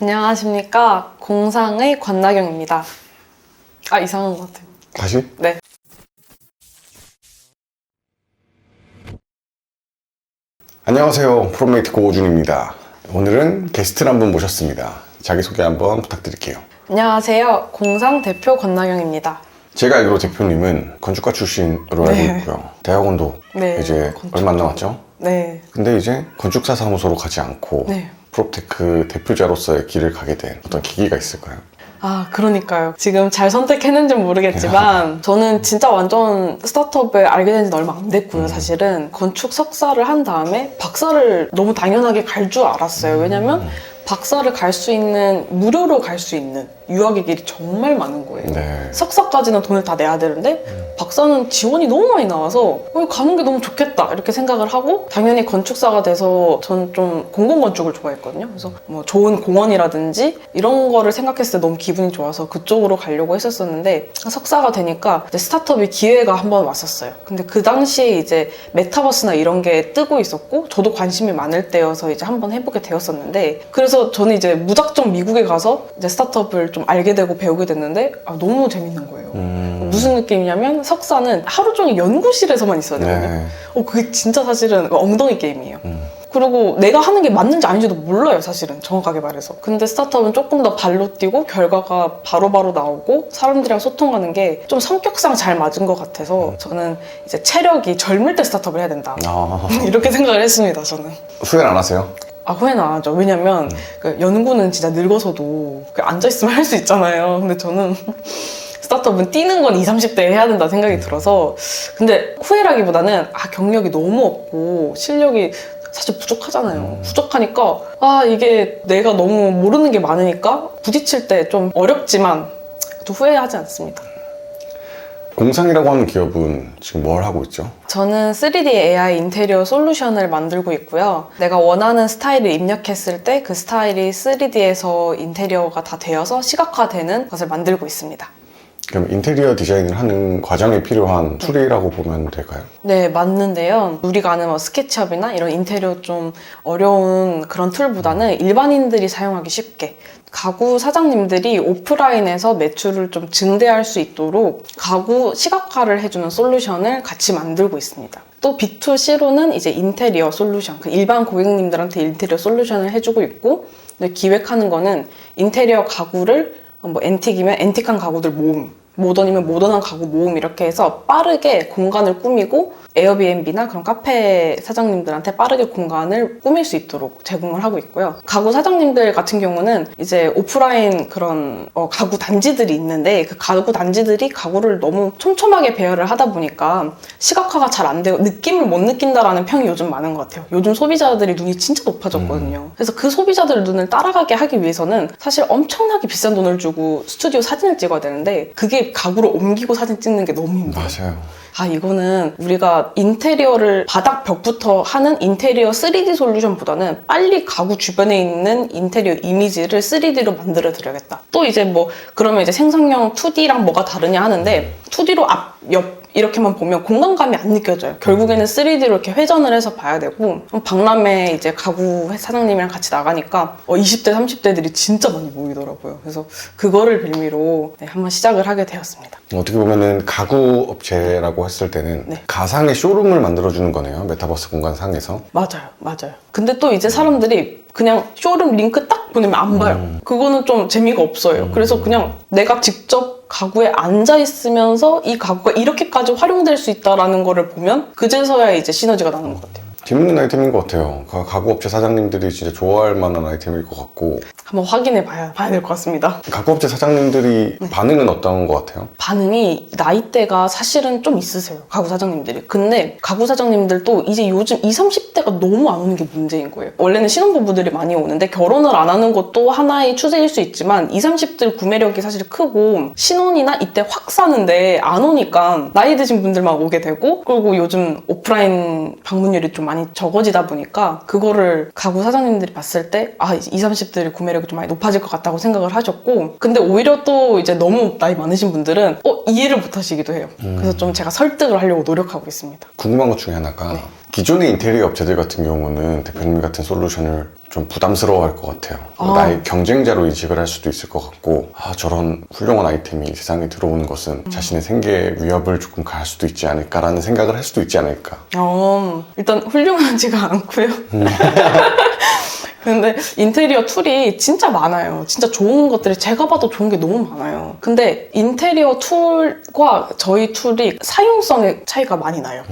안녕하십니까. 공상의 권나경입니다. 아, 이상한 것 같아요. 다시? 네. 안녕하세요. 프로메이트 고호준입니다. 오늘은 게스트를 한 분 모셨습니다. 자기소개 한번 부탁드릴게요. 안녕하세요. 공상 대표 권나경입니다. 제가 알기로 대표님은 건축가 출신으로 알고 있고요. 대학원도 네, 이제 얼마 안 남았죠? 네. 근데 이제 건축사 사무소로 가지 않고 네. 프롭테크 대표자로서의 길을 가게 된 어떤 계기가 있을까요? 아, 그러니까요. 지금 잘 선택했는지는 모르겠지만 저는 진짜 완전 스타트업에 알게 된 지는 얼마 안 됐고요. 사실은 건축 석사를 한 다음에 박사를 너무 당연하게 갈 줄 알았어요. 왜냐면 박사를 갈 수 있는, 무료로 갈 수 있는 유학의 길이 정말 많은 거예요. 네. 석사까지는 돈을 다 내야 되는데 박사는 지원이 너무 많이 나와서 가는 게 너무 좋겠다 이렇게 생각을 하고, 당연히 건축사가 돼서 전 좀 공공건축을 좋아했거든요. 그래서 뭐 좋은 공원이라든지 이런 거를 생각했을 때 너무 기분이 좋아서 그쪽으로 가려고 했었었는데, 석사가 되니까 이제 스타트업이 기회가 한번 왔었어요. 근데 그 당시에 이제 메타버스나 이런 게 뜨고 있었고 저도 관심이 많을 때여서 이제 한번 해보게 되었었는데, 그래서 저는 이제 무작정 미국에 가서 이제 스타트업을 좀 알게 되고 배우게 됐는데 너무 재밌는 거예요. 무슨 느낌이냐면 석사는 하루 종일 연구실에서만 있어야 되거든요. 네. 그게 진짜 사실은 엉덩이 게임이에요. 그리고 내가 하는 게 맞는지 아닌지도 몰라요, 사실은. 정확하게 말해서. 근데 스타트업은 조금 더 발로 뛰고 결과가 바로바로 나오고 사람들이랑 소통하는 게 좀 성격상 잘 맞은 것 같아서 저는 이제 체력이 젊을 때 스타트업을 해야 된다. 이렇게 생각을 했습니다, 저는. 후회는 안 하세요? 후회는 안 하죠. 왜냐면 그 연구는 진짜 늙어서도 앉아있으면 할 수 있잖아요. 근데 저는 스타트업은 뛰는 건 20, 30대에 해야 된다 생각이 들어서. 근데 후회라기보다는 경력이 너무 없고 실력이 사실 부족하잖아요. 부족하니까 이게 내가 너무 모르는 게 많으니까 부딪힐 때 좀 어렵지만 또 후회하지 않습니다. 공상이라고 하는 기업은 지금 뭘 하고 있죠? 저는 3D AI 인테리어 솔루션을 만들고 있고요. 내가 원하는 스타일을 입력했을 때 그 스타일이 3D에서 인테리어가 다 되어서 시각화되는 것을 만들고 있습니다. 그럼 인테리어 디자인을 하는 과정에 필요한 툴이라고 보면 될까요? 네, 맞는데요. 우리가 아는 뭐 스케치업이나 이런 인테리어 좀 어려운 그런 툴보다는 일반인들이 사용하기 쉽게, 가구 사장님들이 오프라인에서 매출을 좀 증대할 수 있도록 가구 시각화를 해주는 솔루션을 같이 만들고 있습니다. 또 B2C로는 이제 인테리어 솔루션, 일반 고객님들한테 인테리어 솔루션을 해주고 있고, 근데 기획하는 거는 인테리어 가구를 뭐 앤틱이면 앤틱한 가구들 모음, 모던이면 모던한 가구 모음, 이렇게 해서 빠르게 공간을 꾸미고 에어비앤비나 그런 카페 사장님들한테 빠르게 공간을 꾸밀 수 있도록 제공을 하고 있고요. 가구 사장님들 같은 경우는 이제 오프라인 그런 가구 단지들이 있는데, 그 가구 단지들이 가구를 너무 촘촘하게 배열을 하다 보니까 시각화가 잘 안 되고 느낌을 못 느낀다라는 평이 요즘 많은 것 같아요. 요즘 소비자들이 눈이 진짜 높아졌거든요. 그래서 그 소비자들 눈을 따라가게 하기 위해서는 사실 엄청나게 비싼 돈을 주고 스튜디오 사진을 찍어야 되는데, 그게 가구로 옮기고 사진 찍는 게 너무 힘들어요. 맞아요. 이거는 우리가 인테리어를 바닥 벽부터 하는 인테리어 3D 솔루션보다는 빨리 가구 주변에 있는 인테리어 이미지를 3D로 만들어 드려야겠다. 또 이제 뭐 그러면 이제 생성형 2D랑 뭐가 다르냐 하는데, 2D로 앞, 옆 이렇게만 보면 공간감이 안 느껴져요. 결국에는 3D로 이렇게 회전을 해서 봐야 되고, 박람회 이제 가구 사장님이랑 같이 나가니까 20대, 30대들이 진짜 많이 모이더라고요. 그래서 그거를 빌미로 한번 시작을 하게 되었습니다. 어떻게 보면은 가구 업체라고 했을 때는 가상의 쇼룸을 만들어주는 거네요. 메타버스 공간상에서. 맞아요. 근데 또 이제 사람들이 그냥 쇼룸 링크 딱 보내면 안 봐요. 그거는 좀 재미가 없어요. 그래서 그냥 내가 직접 가구에 앉아있으면서 이 가구가 이렇게까지 활용될 수 있다는 거를 보면 그제서야 이제 시너지가 나는 것 같아요. 재밌는 아이템인 것 같아요. 가구업체 사장님들이 진짜 좋아할 만한 아이템일 것 같고. 한번 확인해 봐야 될 것 같습니다. 가구업체 사장님들이 반응은 어떤 것 같아요? 반응이 나이대가 사실은 좀 있으세요, 가구 사장님들이. 근데 가구 사장님들도 이제 요즘 20, 30대가 너무 안 오는 게 문제인 거예요. 원래는 신혼부부들이 많이 오는데 결혼을 안 하는 것도 하나의 추세일 수 있지만 20, 30대 구매력이 사실 크고 신혼이나 이때 확 사는데 안 오니까 나이 드신 분들만 오게 되고, 그리고 요즘 오프라인 방문율이 좀 많이 적어지다 보니까 그거를 가구 사장님들이 봤을 때 20, 30대의 구매력이 좀 많이 높아질 것 같다고 생각을 하셨고, 근데 오히려 또 이제 너무 나이 많으신 분들은 이해를 못 하시기도 해요. 그래서 좀 제가 설득을 하려고 노력하고 있습니다. 궁금한 것 중에 하나가 기존의 인테리어 업체들 같은 경우는 대표님 같은 솔루션을 좀 부담스러워할 것 같아요. 아. 나의 경쟁자로 인식을 할 수도 있을 것 같고, 저런 훌륭한 아이템이 세상에 들어오는 것은 자신의 생계에 위협을 조금 가할 수도 있지 않을까라는 생각을 할 수도 있지 않을까. 일단 훌륭하지가 않고요. 근데 인테리어 툴이 진짜 많아요. 진짜 좋은 것들이 제가 봐도 좋은 게 너무 많아요. 근데 인테리어 툴과 저희 툴이 사용성의 차이가 많이 나요.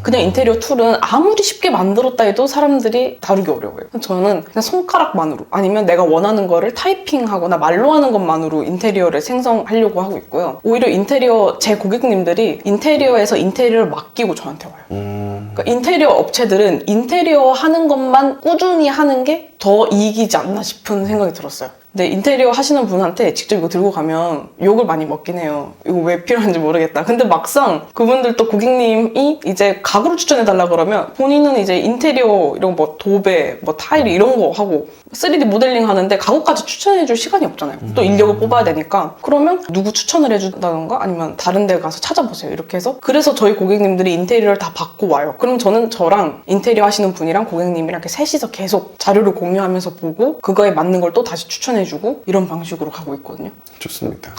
그냥 인테리어 툴은 아무리 쉽게 만들었다 해도 사람들이 다루기 어려워요. 저는 그냥 손가락만으로 아니면 내가 원하는 거를 타이핑하거나 말로 하는 것만으로 인테리어를 생성하려고 하고 있고요. 오히려 인테리어 제 고객님들이 인테리어에서 인테리어를 맡기고 저한테 와요. 그러니까 인테리어 업체들은 인테리어 하는 것만 꾸준히 하는 게 더 이익이지 않나 싶은 생각이 들었어요. 근데 인테리어 하시는 분한테 직접 이거 들고 가면 욕을 많이 먹긴 해요. 이거 왜 필요한지 모르겠다. 근데 막상 그분들도 고객님이 이제 가구를 추천해달라 그러면 본인은 이제 인테리어 이런 뭐 도배, 뭐 타일 이런 거 하고 3D 모델링 하는데 가구까지 추천해줄 시간이 없잖아요. 또 인력을 뽑아야 되니까. 그러면 누구 추천을 해준다던가 아니면 다른 데 가서 찾아보세요. 이렇게 해서. 그래서 저희 고객님들이 인테리어를 다 받고 와요. 그럼 저는 저랑 인테리어 하시는 분이랑 고객님이랑 이렇게 셋이서 계속 자료를 공유하면서 보고 그거에 맞는 걸 또 다시 추천해주고 이런 방식으로 가고 있거든요. 좋습니다.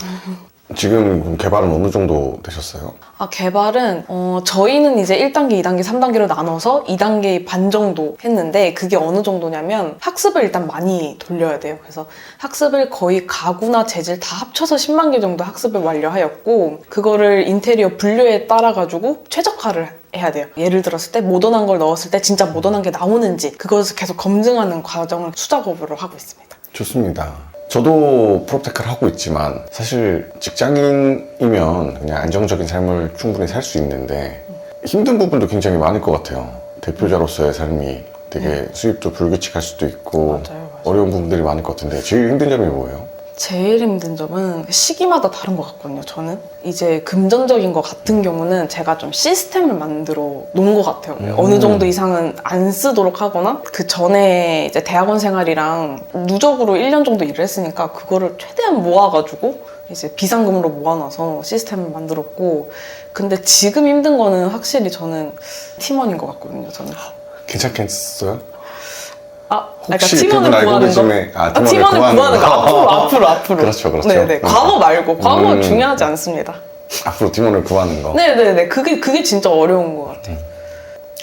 지금 개발은 어느 정도 되셨어요? 개발은 저희는 이제 1단계, 2단계, 3단계로 나눠서 2단계 반 정도 했는데 그게 어느 정도냐면 학습을 일단 많이 돌려야 돼요. 그래서 학습을 거의 가구나 재질 다 합쳐서 10만 개 정도 학습을 완료하였고 그거를 인테리어 분류에 따라가지고 최적화를 해야 돼요. 예를 들었을 때 모던한 걸 넣었을 때 진짜 모던한 게 나오는지 그것을 계속 검증하는 과정을 수작업으로 하고 있습니다. 좋습니다. 저도 프로테크를 하고 있지만 사실 직장인이면 그냥 안정적인 삶을 충분히 살 수 있는데 힘든 부분도 굉장히 많을 것 같아요. 대표자로서의 삶이 되게 수입도 불규칙할 수도 있고 맞아요. 어려운 부분들이 많을 것 같은데 제일 힘든 점이 뭐예요? 제일 힘든 점은 시기마다 다른 것 같거든요, 저는. 이제 금전적인 것 같은 경우는 제가 좀 시스템을 만들어 놓은 것 같아요. 어느 정도 이상은 안 쓰도록 하거나 그 전에 이제 대학원 생활이랑 누적으로 1년 정도 일을 했으니까 그거를 최대한 모아가지고 이제 비상금으로 모아놔서 시스템을 만들었고 근데 지금 힘든 거는 확실히 저는 팀원인 것 같거든요, 저는. 괜찮겠어요? 그러니까 혹시 팀원을 그분 알고 구하는 거? 계시면 팀원을 구하는 거. 앞으로. 그렇죠. 네네. 과거 말고. 과거 중요하지 않습니다. 앞으로 팀원을 구하는 거. 네네네. 그게 진짜 어려운 것 같아요.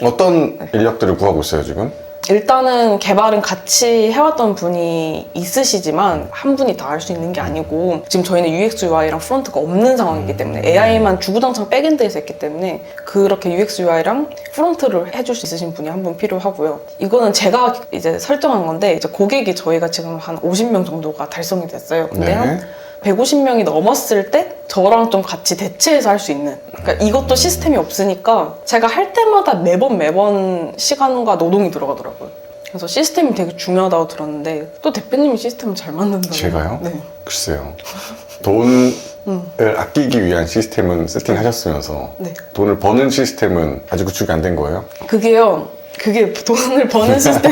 어떤 인력들을 구하고 있어요, 지금? 일단은 개발은 같이 해왔던 분이 있으시지만 한 분이 다 할 수 있는 게 아니고 지금 저희는 UX, UI랑 프론트가 없는 상황이기 때문에 AI만 주구장창 백엔드에서 했기 때문에 그렇게 UX, UI랑 프론트를 해줄 수 있으신 분이 한 분 필요하고요. 이거는 제가 이제 설정한 건데 이제 고객이 저희가 지금 한 50명 정도가 달성이 됐어요. 근데 네. 한 150명이 넘었을 때 저랑 좀 같이 대체해서 할 수 있는 그러니까 이것도 시스템이 없으니까 제가 할 때마다 매번 시간과 노동이 들어가더라고요. 그래서 시스템이 되게 중요하다고 들었는데 또 대표님이 시스템을 잘 만든다고. 제가요? 네. 글쎄요. 돈을 아끼기 위한 시스템은 세팅하셨으면서 네. 돈을 버는 시스템은 아직 구축이 안 된 거예요? 그게 돈을 버는 시스템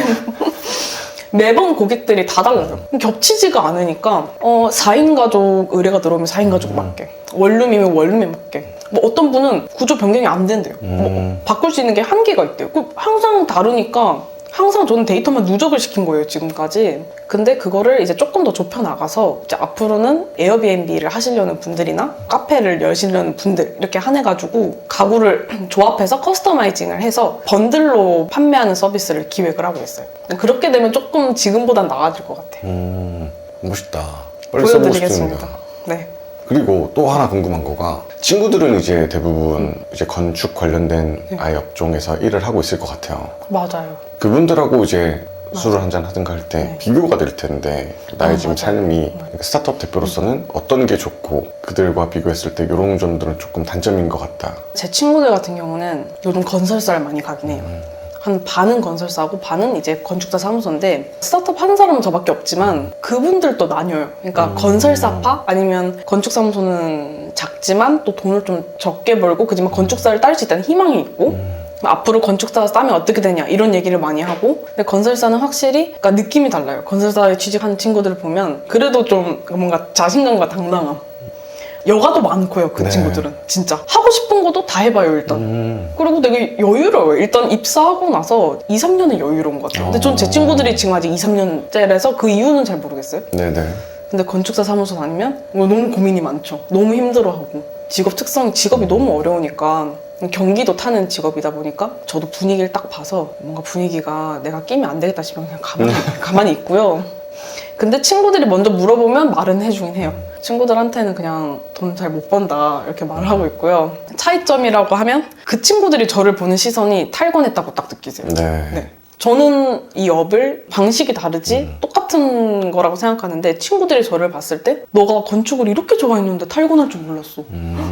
매번 고객들이 다 달라요. 겹치지가 않으니까 4인 가족 의뢰가 들어오면 4인 가족 맞게 원룸이면 원룸에 맞게 뭐 어떤 분은 구조 변경이 안 된대요. 뭐 바꿀 수 있는 게 한계가 있대요. 항상 다르니까 항상 저는 데이터만 누적을 시킨 거예요, 지금까지. 근데 그거를 이제 조금 더 좁혀 나가서 이제 앞으로는 에어비앤비를 하시려는 분들이나 카페를 여시려는 분들 이렇게 한해가지고 가구를 조합해서 커스터마이징을 해서 번들로 판매하는 서비스를 기획을 하고 있어요. 그렇게 되면 조금 지금보단 나아질 것 같아요. 멋있다. 빨리 써보고 보여드리겠습니다. 싶습니다. 네. 그리고 또 하나 궁금한 거가 친구들은 이제 대부분 이제 건축 관련된 아예 업종에서 일을 하고 있을 것 같아요. 맞아요. 그분들하고 이제 술을 한잔 하든가 할 때 네. 비교가 될 텐데 나의 지금 맞아요. 삶이 스타트업 대표로서는 어떤 게 좋고 그들과 비교했을 때 이런 점들은 조금 단점인 것 같다. 제 친구들 같은 경우는 요즘 건설사를 많이 가긴 해요. 한 반은 건설사고 반은 이제 건축사 사무소인데 스타트업 하는 사람은 저밖에 없지만 그분들도 나뉘어요. 그러니까 건설사파 아니면 건축사무소는 작지만 또 돈을 좀 적게 벌고 그지만 건축사를 딸 수 있다는 희망이 있고 앞으로 건축사 따면 어떻게 되냐 이런 얘기를 많이 하고 근데 건설사는 확실히 그러니까 느낌이 달라요. 건설사에 취직한 친구들을 보면 그래도 좀 뭔가 자신감과 당당함 여가도 많고요, 그 네. 친구들은. 진짜. 하고 싶은 것도 다 해봐요, 일단. 그리고 되게 여유로워요. 일단 입사하고 나서 2, 3년은 여유로운 것 같아요. 근데 전 제 친구들이 지금 아직 2, 3년째라서 그 이유는 잘 모르겠어요. 네네. 근데 건축사 사무소 다니면 너무 고민이 많죠. 너무 힘들어하고. 직업이 너무 어려우니까 경기도 타는 직업이다 보니까 저도 분위기를 딱 봐서 뭔가 분위기가 내가 끼면 안 되겠다 싶으면 그냥 가만히 있고요. 근데 친구들이 먼저 물어보면 말은 해주긴 해요. 친구들한테는 그냥 돈 잘 못 번다 이렇게 말을 하고 있고요. 차이점이라고 하면 그 친구들이 저를 보는 시선이 탈건했다고 딱 느끼세요. 네. 네. 저는 이 업을 방식이 다르지 똑같은 거라고 생각하는데 친구들이 저를 봤을 때 너가 건축을 이렇게 좋아했는데 탈건할 줄 몰랐어.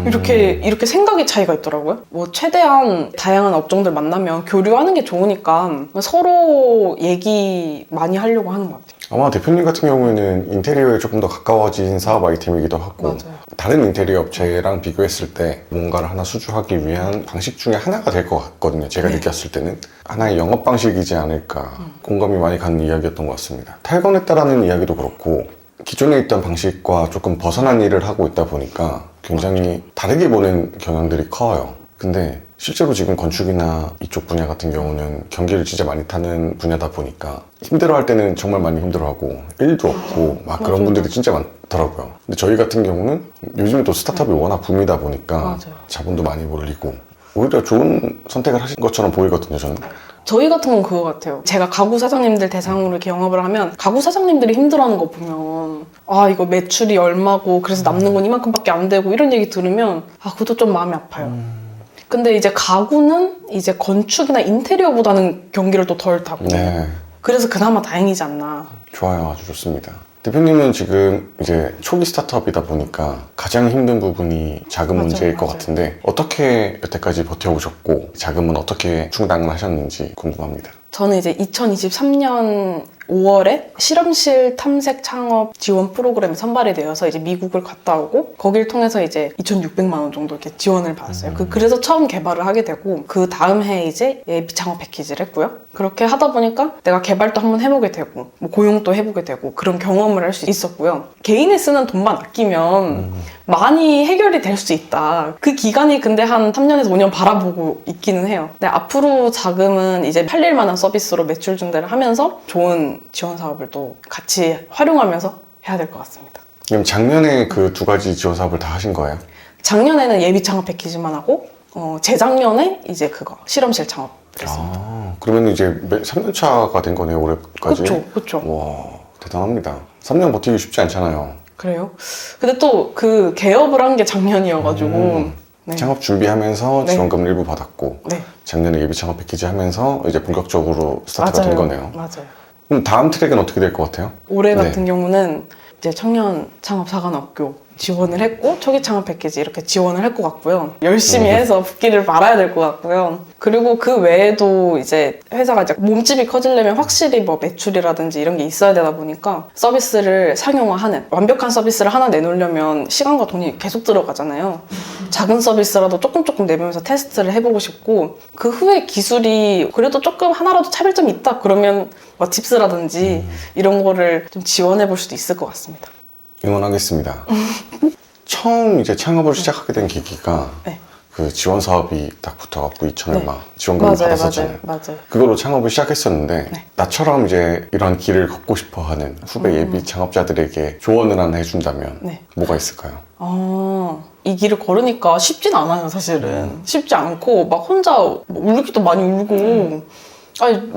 이렇게 생각의 차이가 있더라고요. 뭐 최대한 다양한 업종들 만나면 교류하는 게 좋으니까 서로 얘기 많이 하려고 하는 것 같아요. 아마 대표님 같은 경우에는 인테리어에 조금 더 가까워진 사업 아이템이기도 하고 맞아요. 다른 인테리어 업체랑 비교했을 때 뭔가를 하나 수주하기 위한 방식 중에 하나가 될 것 같거든요. 제가 네. 느꼈을 때는 하나의 영업 방식이지 않을까 공감이 많이 가는 이야기였던 것 같습니다. 탈건했다라는 이야기도 그렇고 기존에 있던 방식과 조금 벗어난 일을 하고 있다 보니까 굉장히 다르게 보는 경향들이 커요. 근데 실제로 지금 건축이나 이쪽 분야 같은 경우는 경기를 진짜 많이 타는 분야다 보니까 힘들어할 때는 정말 많이 힘들어하고 일도 없고 막 그런 맞아요. 분들이 진짜 많더라고요. 근데 저희 같은 경우는 요즘에 또 스타트업이 워낙 붐이다 보니까 맞아요. 자본도 많이 몰리고 오히려 좋은 선택을 하신 것처럼 보이거든요, 저는. 저희 같은 건 그거 같아요. 제가 가구 사장님들 대상으로 이렇게 영업을 하면 가구 사장님들이 힘들어하는 거 보면 아 이거 매출이 얼마고 그래서 남는 건 이만큼밖에 안 되고 이런 얘기 들으면 아 그것도 좀 마음이 아파요. 근데 이제 가구는 이제 건축이나 인테리어보다는 경기를 또 덜 타고 네. 그래서 그나마 다행이지 않나. 좋아요. 아주 좋습니다. 대표님은 지금 이제 초기 스타트업이다 보니까 가장 힘든 부분이 자금 맞아요, 문제일 것 맞아요. 같은데 어떻게 여태까지 버텨오셨고 자금은 어떻게 충당을 하셨는지 궁금합니다. 저는 이제 2023년 5월에 실험실 탐색 창업 지원 프로그램에 선발이 되어서 이제 미국을 갔다 오고 거길 통해서 이제 2,600만 원 정도 이렇게 지원을 받았어요. 그래서 처음 개발을 하게 되고 그 다음 해에 이제 예비 창업 패키지를 했고요. 그렇게 하다 보니까 내가 개발도 한번 해보게 되고 뭐 고용도 해보게 되고 그런 경험을 할 수 있었고요. 개인이 쓰는 돈만 아끼면 많이 해결이 될 수 있다. 그 기간이 근데 한 3년에서 5년 바라보고 있기는 해요. 근데 앞으로 자금은 이제 팔릴 만한 서비스로 매출 증대를 하면서 좋은 지원 사업을 또 같이 활용하면서 해야 될 것 같습니다. 그럼 작년에 그 두 가지 지원 사업을 다 하신 거예요? 작년에는 예비 창업 패키지만 하고 재작년에 이제 그거 실험실 창업을 했습니다. 아, 그러면 이제 3년 차가 된 거네요, 올해까지? 그렇죠. 와, 대단합니다. 3년 버티기 쉽지 않잖아요. 그래요? 근데 또 그 개업을 한 게 작년이어가지고 네. 창업 준비하면서 네. 지원금을 일부 받았고 네. 작년에 예비 창업 패키지 하면서 이제 본격적으로 스타트가 된 거네요. 맞아요. 그럼 다음 트랙은 어떻게 될 것 같아요? 올해 네. 같은 경우는 이제 청년 창업사관학교 지원을 했고 초기 창업 패키지 이렇게 지원을 할 것 같고요. 열심히 해서 붓기를 말아야 될 것 같고요. 그리고 그 외에도 이제 회사가 이제 몸집이 커지려면 확실히 뭐 매출이라든지 이런 게 있어야 되다 보니까 서비스를 상용화하는 완벽한 서비스를 하나 내놓으려면 시간과 돈이 계속 들어가잖아요. 작은 서비스라도 조금 내면서 테스트를 해보고 싶고 그 후에 기술이 그래도 조금 하나라도 차별점이 있다 그러면 뭐 팁스라든지 이런 거를 좀 지원해 볼 수도 있을 것 같습니다. 응원하겠습니다. 처음 이제 창업을 시작하게 된 계기가 네. 그 지원 사업이 딱 붙어갖고 2천 네. 얼마 지원금을 받았었잖아요. 맞아요. 그걸로 창업을 시작했었는데 네. 나처럼 이제 이런 길을 걷고 싶어하는 후배 예비 창업자들에게 조언을 하나 해준다면 네. 뭐가 있을까요? 이 길을 걸으니까 쉽진 않아요, 사실은. 쉽지 않고, 막 혼자 울기도 많이 울고, 아니,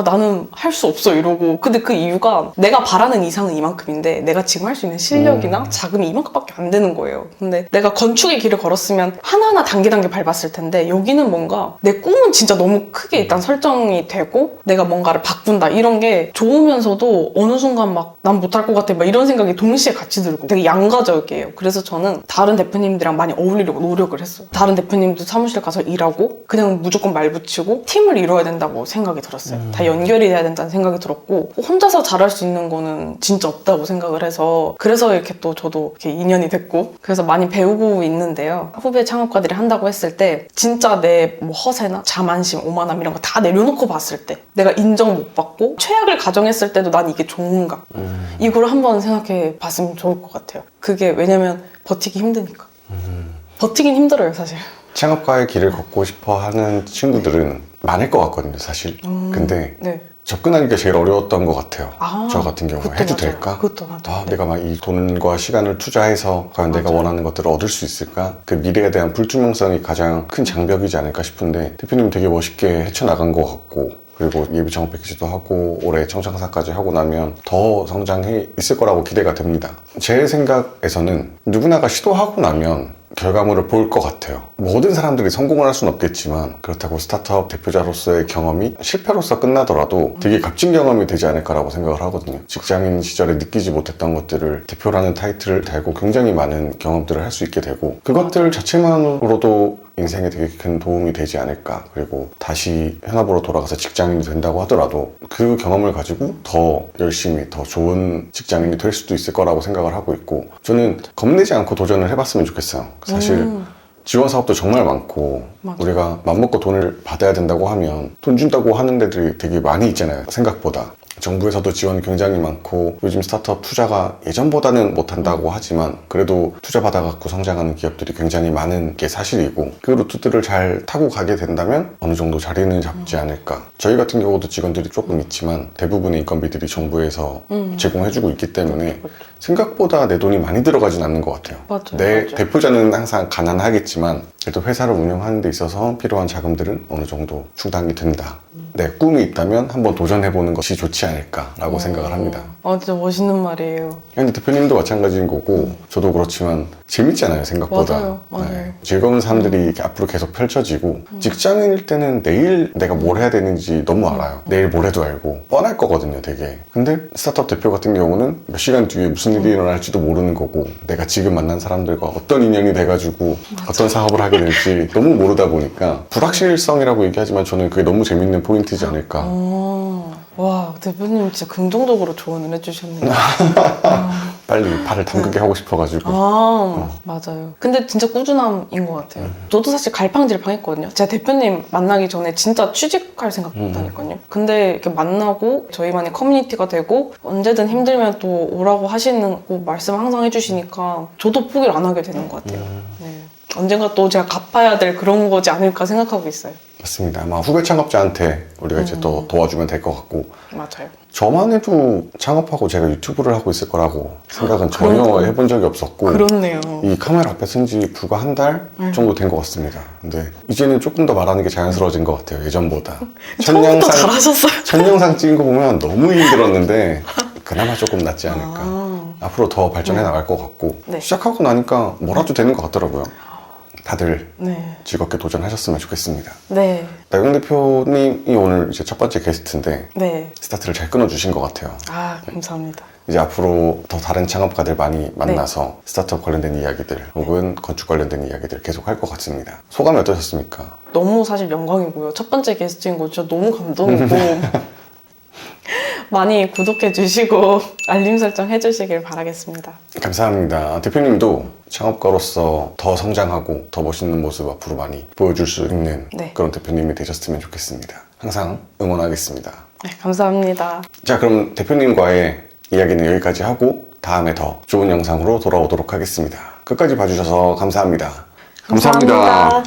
나는 할 수 없어, 이러고. 근데 그 이유가 내가 바라는 이상은 이만큼인데, 내가 지금 할 수 있는 실력이나 자금이 이만큼밖에 안 되는 거예요. 근데 내가 건축의 길을 걸었으면 하나하나 단계 밟았을 텐데, 여기는 뭔가 내 꿈은 진짜 너무 크게 일단 설정이 되고, 내가 뭔가를 바꾼다, 이런 게 좋으면서도 어느 순간 난 못할 것 같아, 이런 생각이 동시에 같이 들고 되게 양가적이에요. 그래서 저는 다른 대표님들이랑 많이 어울리려고 노력을 했어요. 다른 대표님도 사무실 가서 일하고, 그냥 무조건 말 붙이고, 팀을 이뤄야 된다고 생각이 들었어요. 다 다 연결이 돼야 된다는 생각이 들었고 혼자서 잘할 수 있는 거는 진짜 없다고 생각을 해서 그래서 이렇게 또 저도 이렇게 인연이 됐고 그래서 많이 배우고 있는데요. 후배 창업가들이 한다고 했을 때 진짜 내 뭐 허세나 자만심, 오만함 이런 거 다 내려놓고 봤을 때 내가 인정 못 받고 최악을 가정했을 때도 난 이게 좋은가 이걸 한번 생각해 봤으면 좋을 것 같아요. 그게 왜냐면 버티기 힘드니까. 버티긴 힘들어요 사실. 창업가의 길을 걷고 싶어 하는 친구들은 많을 것 같거든요, 사실. 근데 네. 접근하기가 제일 어려웠던 것 같아요. 아, 저 같은 경우 그것도 해도 맞아요. 될까? 그것도 맞아요. 네. 내가 막 이 돈과 시간을 투자해서 과연 내가 맞아요. 원하는 것들을 얻을 수 있을까? 그 미래에 대한 불투명성이 가장 큰 장벽이지 않을까 싶은데 대표님 되게 멋있게 헤쳐나간 것 같고 그리고 예비 창업 패키지도 하고 올해 청장사까지 하고 나면 더 성장해 있을 거라고 기대가 됩니다. 제 생각에서는 누구나가 시도하고 나면 결과물을 볼 것 같아요. 모든 사람들이 성공을 할 수는 없겠지만 그렇다고 스타트업 대표자로서의 경험이 실패로서 끝나더라도 되게 값진 경험이 되지 않을까라고 생각을 하거든요. 직장인 시절에 느끼지 못했던 것들을 대표라는 타이틀을 달고 굉장히 많은 경험들을 할 수 있게 되고 그것들 자체만으로도 인생에 되게 큰 도움이 되지 않을까. 그리고 다시 현업으로 돌아가서 직장인이 된다고 하더라도 그 경험을 가지고 더 열심히 더 좋은 직장인이 될 수도 있을 거라고 생각을 하고 있고 저는 겁내지 않고 도전을 해봤으면 좋겠어요. 사실 지원 사업도 정말 많고 맞아. 우리가 맘먹고 돈을 받아야 된다고 하면 돈 준다고 하는 데들이 되게 많이 있잖아요. 생각보다. 정부에서도 지원이 굉장히 많고 요즘 스타트업 투자가 예전보다는 못한다고 하지만 그래도 투자 받아갖고 성장하는 기업들이 굉장히 많은 게 사실이고 그 루트들을 잘 타고 가게 된다면 어느 정도 자리는 잡지 않을까. 저희 같은 경우도 직원들이 조금 있지만 대부분의 인건비들이 정부에서 제공해주고 있기 때문에 생각보다 내 돈이 많이 들어가진 않는 것 같아요. 맞아요, 내 맞아요. 대표자는 항상 가난하겠지만 그래도 회사를 운영하는 데 있어서 필요한 자금들은 어느 정도 충당이 된다. 내 꿈이 있다면 한번 도전해보는 것이 좋지 않을까라고 생각을 합니다. 진짜 멋있는 말이에요. 근데 대표님도 마찬가지인 거고 저도 그렇지만 재밌잖아요, 생각보다. 맞아요. 즐거운 삶들이 이렇게 앞으로 계속 펼쳐지고 직장인일 때는 내일 내가 뭘 해야 되는지 너무 알아요. 내일 모레도 알고 뻔할 거거든요, 되게. 근데 스타트업 대표 같은 경우는 몇 시간 뒤에 무슨 일이 일어날지도 모르는 거고 내가 지금 만난 사람들과 어떤 인연이 돼가지고 어떤 사업을 하게 될지 너무 모르다 보니까 불확실성이라고 얘기하지만 저는 그게 너무 재밌는 포인트지 않을까. 와, 대표님 진짜 긍정적으로 조언을 해주셨네요. 빨리 발을 담그게 하고 싶어가지고. 맞아요. 근데 진짜 꾸준함인 것 같아요. 저도 사실 갈팡질팡했거든요. 제가 대표님 만나기 전에 진짜 취직할 생각했다니까요. 근데 이렇게 만나고 저희만의 커뮤니티가 되고 언제든 힘들면 또 오라고 하시는 거 말씀 항상 해주시니까 저도 포기를 안 하게 되는 것 같아요. 네. 언젠가 또 제가 갚아야 될 그런 거지 않을까 생각하고 있어요. 맞습니다. 아마 후배 창업자한테 우리가 이제 또 도와주면 될 것 같고 맞아요. 저만 해도 창업하고 제가 유튜브를 하고 있을 거라고 생각은 전혀 해본 적이 없었고 그렇네요. 이 카메라 앞에 쓴 지 불과 한 달 정도 된 것 같습니다. 근데 이제는 조금 더 말하는 게 자연스러워진 것 같아요, 예전보다. 처음부터 잘하셨어요. 첫 영상 찍은 거 보면 너무 힘들었는데 그나마 조금 낫지 않을까. 앞으로 더 발전해 나갈 것 같고 네. 시작하고 나니까 뭐라도 되는 것 같더라고요. 다들 네. 즐겁게 도전하셨으면 좋겠습니다. 네. 나경 대표님이 오늘 이제 첫 번째 게스트인데 네. 스타트를 잘 끊어주신 것 같아요. 감사합니다. 이제 앞으로 더 다른 창업가들 많이 만나서 스타트업 관련된 이야기들 혹은 건축 관련된 이야기들 계속 할 것 같습니다. 소감이 어떠셨습니까? 너무 사실 영광이고요. 첫 번째 게스트인 거 진짜 너무 감동이고 많이 구독해 주시고 알림 설정 해주시길 바라겠습니다. 감사합니다. 대표님도 창업가로서 더 성장하고 더 멋있는 모습 앞으로 많이 보여줄 수 있는 네. 그런 대표님이 되셨으면 좋겠습니다. 항상 응원하겠습니다. 네, 감사합니다. 자, 그럼 대표님과의 이야기는 여기까지 하고 다음에 더 좋은 영상으로 돌아오도록 하겠습니다. 끝까지 봐주셔서 감사합니다. 감사합니다.